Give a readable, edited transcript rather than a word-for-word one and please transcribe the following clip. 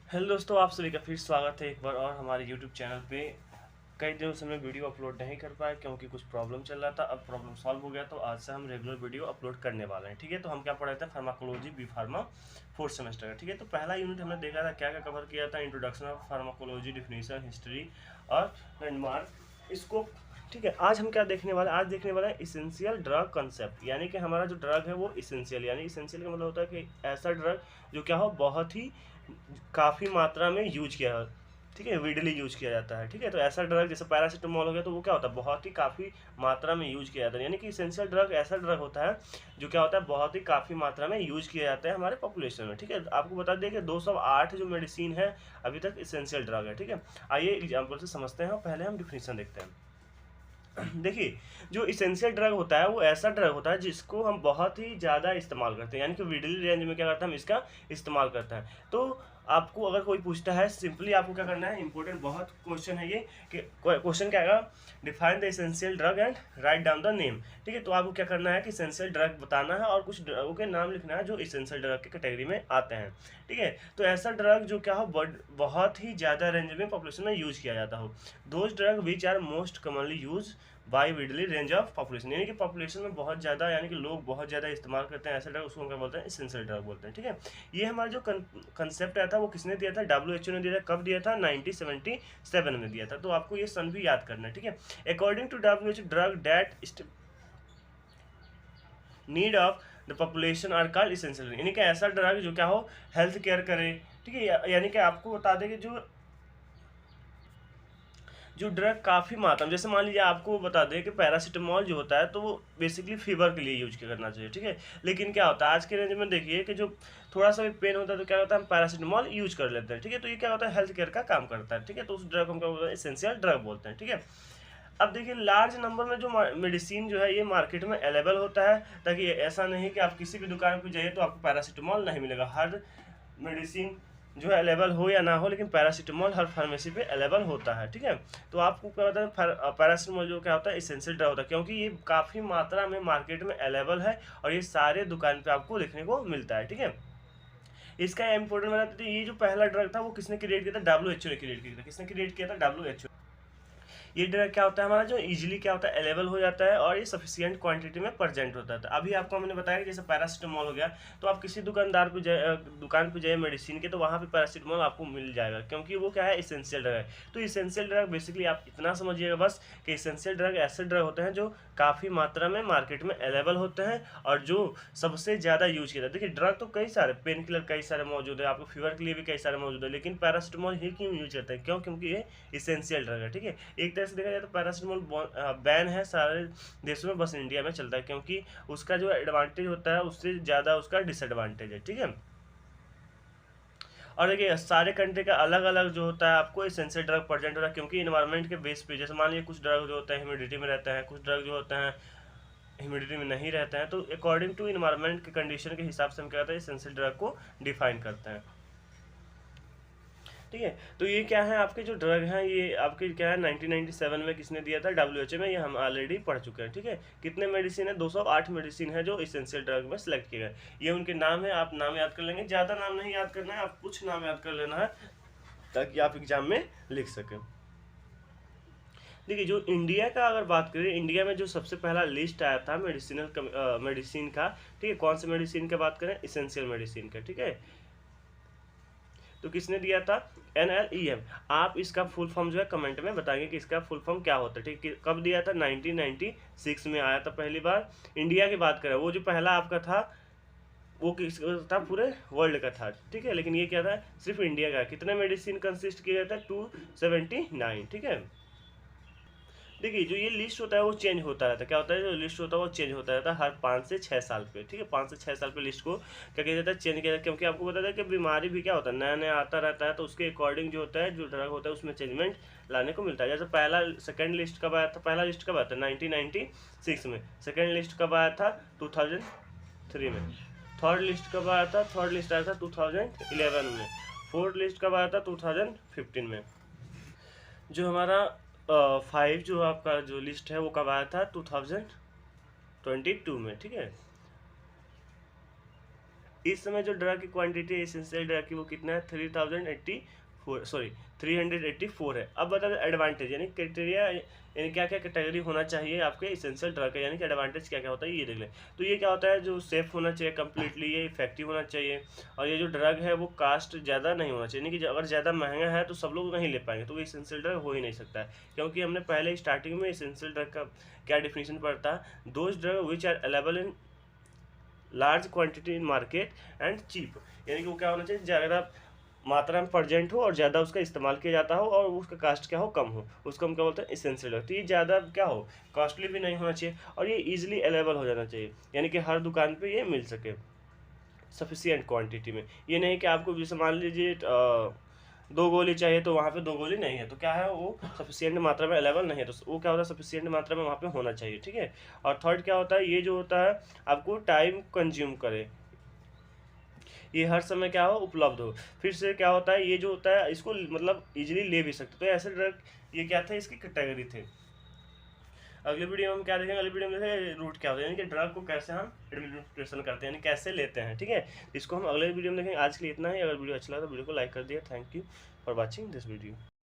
Hello दोस्तों, आप सभी का फिर स्वागत है एक बार और हमारे यूट्यूब चैनल पे। कई दिनों से मैं वीडियो अपलोड नहीं कर पाया क्योंकि कुछ प्रॉब्लम चल रहा था। अब प्रॉब्लम सॉल्व हो गया तो आज से हम रेगुलर वीडियो अपलोड करने वाले हैं। ठीक है, तो हम क्या पढ़े थे? Pharmacology B pharma fourth semester का। ठीक है, तो पहला यूनिट हमने देखा था, क्या क्या कवर किया था। Introduction of pharmacology, definition, history और लैंडमार्क, इसको। ठीक है, आज हम क्या देखने वाले हैं? आज देखने वाला है इसेंशियल ड्रग कंसेप्ट, यानी कि हमारा जो ड्रग है वो इसेंशियल, यानी इसेंशियल का मतलब होता है कि ऐसा ड्रग जो क्या हो, बहुत ही काफ़ी मात्रा में यूज किया। ठीक है, विडली यूज किया जाता है। ठीक है, तो ऐसा ड्रग जैसे पैरासीटामोल हो गया, तो वो क्या होता है, बहुत ही काफ़ी मात्रा में यूज किया जाता है। यानी कि इसेंशियल ड्रग ऐसा ड्रग होता है जो क्या होता है, बहुत ही काफ़ी मात्रा में यूज किया जाता है हमारे पॉपुलेशन में। ठीक है, आपको बता दें कि 208 जो मेडिसिन है अभी तक इसेंशियल ड्रग है। ठीक है, आइए एग्जाम्पल से समझते हैं। पहले हम डिफिनीशन देखते हैं। देखिए, जो इसेंशियल ड्रग होता है वो ऐसा ड्रग होता है जिसको हम बहुत ही ज़्यादा इस्तेमाल करते हैं, यानी कि विडली रेंज में क्या करते हैं, हम इसका इस्तेमाल करते हैं। तो आपको अगर कोई पूछता है, सिंपली आपको क्या करना है, इंपॉर्टेंट बहुत क्वेश्चन है ये, कि क्वेश्चन क्या आएगा, define the essential drug and write down the name. ठीक है, तो आपको क्या करना है कि इसेंशियल ड्रग बताना है और कुछ ड्रगों के नाम लिखना है जो इसेंशियल ड्रग की कैटेगरी में आते हैं। ठीक है, तो ऐसा ड्रग जो क्या हो, बहुत ही ज़्यादा रेंज में पॉपुलेशन में यूज किया जाता हो। Those drug which are most commonly use by widely range of population, यानी कि पॉपुलेशन में बहुत ज़्यादा, यानी कि लोग बहुत ज़्यादा इस्तेमाल करते हैं ऐसे ड्रग, उसको क्या बोलते हैं, इसेंशियल ड्रग बोलते हैं। ठीक है, ये हमारा जो कंसेप्ट आया था वो किसने दिया था? WHO ने दिया था। कब दिया था? 1977 में दिया था। तो आपको ये सन भी याद करना है। ठीक है, according to WHO, drug that need of the population are called essential, यानी कि ऐसा ड्रग जो क्या हो, हेल्थ केयर करे। ठीक है, यानी कि आपको बता दें कि जो ड्रग काफ़ी मात्रा में, जैसे मान लीजिए आपको बता दें कि पैरासीटामोल जो होता है तो वो बेसिकली फीवर के लिए यूज करना चाहिए। ठीक है, लेकिन क्या होता है आज के रेंज में, देखिए कि जो थोड़ा सा भी पेन होता है तो क्या होता है, हम पैरासीटामोल यूज कर लेते हैं। ठीक है, तो ये क्या होता है, हेल्थ केयर का काम करता है। ठीक है, तो उस ड्रग को हम क्या बोलते हैं, इसेंशियल ड्रग बोलते हैं। ठीक है, अब देखिए लार्ज नंबर में जो मेडिसिन जो है ये मार्केट में अवेलेबल होता है, ताकि ऐसा नहीं कि आप किसी भी दुकान पर जाइए तो आपको पैरासीटामोल नहीं मिलेगा। हर मेडिसिन जो है अवेलेबल हो या ना हो, लेकिन पैरासीटामोल हर फार्मेसी पे अवेलेबल होता है। ठीक है, तो आपको क्या होता है, पैरासीटामोल जो क्या होता है, इसेंशियल ड्रग होता है, क्योंकि ये काफ़ी मात्रा में मार्केट में अवेलेबल है और ये सारे दुकान पे आपको देखने को मिलता है। ठीक है, इसका इंपॉर्टेंट बताते थे, ये जो पहला ड्रग था वो किसने क्रिएट किया था? WHO ने क्रिएट किया था। किसने क्रिएट किया था? WHO। ये ड्रग क्या होता है हमारा, जो इजीली क्या होता है, अवेलेबल हो जाता है और ये सफिशिएंट क्वांटिटी में प्रेजेंट होता है। अभी आपको हमने बताया कि जैसे पैरासीटामोल हो गया, तो आप किसी दुकानदार पे जाए, दुकान पे जाए मेडिसिन के, तो वहाँ पे पैरासीटामोल आपको मिल जाएगा, क्योंकि वो क्या है, इसेंशियल ड्रग है। तो इसेंशियल ड्रग बेसिकली आप इतना समझिएगा बस, कि इसेंशियल ड्रग ऐसे ड्रग होते हैं जो काफ़ी मात्रा में मार्केट में अवेलेबल होते हैं और जो सबसे ज़्यादा यूज किया जाता है। देखिए, ड्रग तो कई सारे, पेन किलर कई सारे मौजूद है, आपको फीवर के लिए भी कई सारे मौजूद है, लेकिन पैरासीटामोल ही क्यों यूज करते हैं? क्यों? क्योंकि ये इसेंशियल ड्रग है। ठीक है, एक तरह से देखा जाए तो पैरासीटामोल बैन है सारे देशों में, बस इंडिया में चलता है, क्योंकि उसका जो एडवांटेज होता है उससे ज़्यादा उसका डिसएडवांटेज है। ठीक है, और देखिए सारे कंट्री का अलग अलग जो होता है आपको इसेंशियल ड्रग प्रेजेंट होता है, क्योंकि इन्वायरमेंट के बेस पे, जैसे मान लीजिए कुछ ड्रग जो होते हैं ह्यूमिडिटी में रहते हैं, कुछ ड्रग जो होते हैं ह्यूमिडिटी में नहीं रहते हैं, तो अकॉर्डिंग टू इन्वायरमेंट के कंडीशन के हिसाब से हम क्या करते हैं, इसेंशियल ड्रग को डिफाइन करते हैं। ठीक है, तो ये क्या है, आपके जो ड्रग हैं ये आपके क्या है, 1997 में किसने दिया था? WHO में। ये हम ऑलरेडी पढ़ चुके हैं। ठीक है, कितने मेडिसिन है? 208 मेडिसिन है जो इसेंशियल ड्रग में सेलेक्ट किए गए। ये उनके नाम है, आप नाम याद कर लेंगे, ज़्यादा नाम नहीं याद करना है, आप कुछ नाम याद कर लेना है ताकि आप एग्जाम में लिख सकें। देखिए, जो इंडिया का अगर बात करें, इंडिया में जो सबसे पहला लिस्ट आया था मेडिसिन का, ठीक है, कौन से मेडिसिन की बात करें? इसेंशियल मेडिसिन का। ठीक है, तो किसने दिया था? NLEM। आप इसका फुल फॉर्म जो है कमेंट में बताएंगे कि इसका फुल फॉर्म क्या होता है। ठीक है, कब दिया था? 1996 में आया था पहली बार। इंडिया की बात करें, वो जो पहला आपका था वो किस था? पूरे वर्ल्ड का था। ठीक है, लेकिन ये क्या था? सिर्फ इंडिया का। कितने मेडिसिन कंसिस्ट किया था? 279। ठीक है, देखिए जो ये लिस्ट होता है वो चेंज होता रहता है। क्या होता है, जो लिस्ट होता है वो चेंज होता रहता है हर 5 से 6 साल पे। ठीक है, 5 से 6 साल पे लिस्ट को क्या किया जाता है? चेंज किया जाता है, क्योंकि आपको पता था कि बीमारी भी क्या होता है, नया नया आता रहता है, तो उसके अकॉर्डिंग जो होता है, जो ड्रग होता है उसमें चेंजमेंट लाने को मिलता है। जैसे पहला सेकंड लिस्ट कब आया था? पहला लिस्ट कब आया था? 1996 में। सेकंड लिस्ट कब आया था? 2003 में। थर्ड लिस्ट कब आया था? थर्ड लिस्ट आया था 2011 में। फोर्थ लिस्ट कब आया था? 2015 में। जो हमारा 5 जो आपका जो लिस्ट है वो कब आया था? 2022 में। ठीक है, इस समय जो ड्रग की क्वांटिटी है एसेंशियल ड्रग की वो कितना है 384 है। अब बता दें एडवांटेज यानी क्राइटेरिया यानी क्या क्या कैटेगरी होना चाहिए आपके एसेंशियल ड्रग का, यानी कि एडवांटेज क्या क्या होता है ये देख लें। तो ये क्या होता है, जो सेफ होना चाहिए कम्प्लीटली, ये इफेक्टिव होना चाहिए, और ये जो ड्रग है वो कास्ट ज़्यादा नहीं होना चाहिए, यानी कि अगर ज़्यादा महंगा है तो सब लोग नहीं ले पाएंगे, तो वो एसेंशियल ड्रग हो ही नहीं सकता है। क्योंकि हमने पहले स्टार्टिंग में एसेंशियल ड्रग का क्या डिफिनीशन पढ़ता है, those drug which are available in large quantity in market and cheap, यानी कि वो क्या होना चाहिए, ज़्यादा मात्रा में प्रेजेंट हो और ज़्यादा उसका इस्तेमाल किया जाता हो और उसका कास्ट क्या हो कम हो, उसको हम क्या बोलते हैं एसेंशियल ड्रग। तो ये ज़्यादा क्या हो कॉस्टली भी नहीं होना चाहिए और ये इजीली अवेलेबल हो जाना चाहिए, यानी कि हर दुकान पे ये मिल सके सफिशियंट क्वांटिटी में। ये नहीं कि आपको जैसे मान लीजिए 2 गोली चाहिए तो वहाँ पे 2 गोली नहीं है, तो क्या है वो सफिशियंट मात्रा में अवेलेबल नहीं है, तो वो क्या होता है सफिशियंट मात्रा में वहाँ पे होना चाहिए, ठीक है। और थर्ड क्या होता है, ये जो होता है आपको टाइम कंज्यूम करे, ये हर समय क्या हो उपलब्ध हो। फिर से क्या होता है, ये जो होता है इसको मतलब इजीली ले भी सकते, तो ऐसे ड्रग ये क्या थे इसकी कैटेगरी थे। अगले वीडियो में हम क्या देखेंगे, अगले वीडियो में देखेंगे रूट क्या होता है, यानी कि ड्रग को कैसे हम एडमिनिस्ट्रेशन करते हैं, यानी कैसे लेते हैं, ठीक है। इसको हम अगले वीडियो में देखेंगे। आज के लिए इतना ही। अगर वीडियो अच्छा लगा तो वीडियो को लाइक कर दिया। Thank you for watching this video.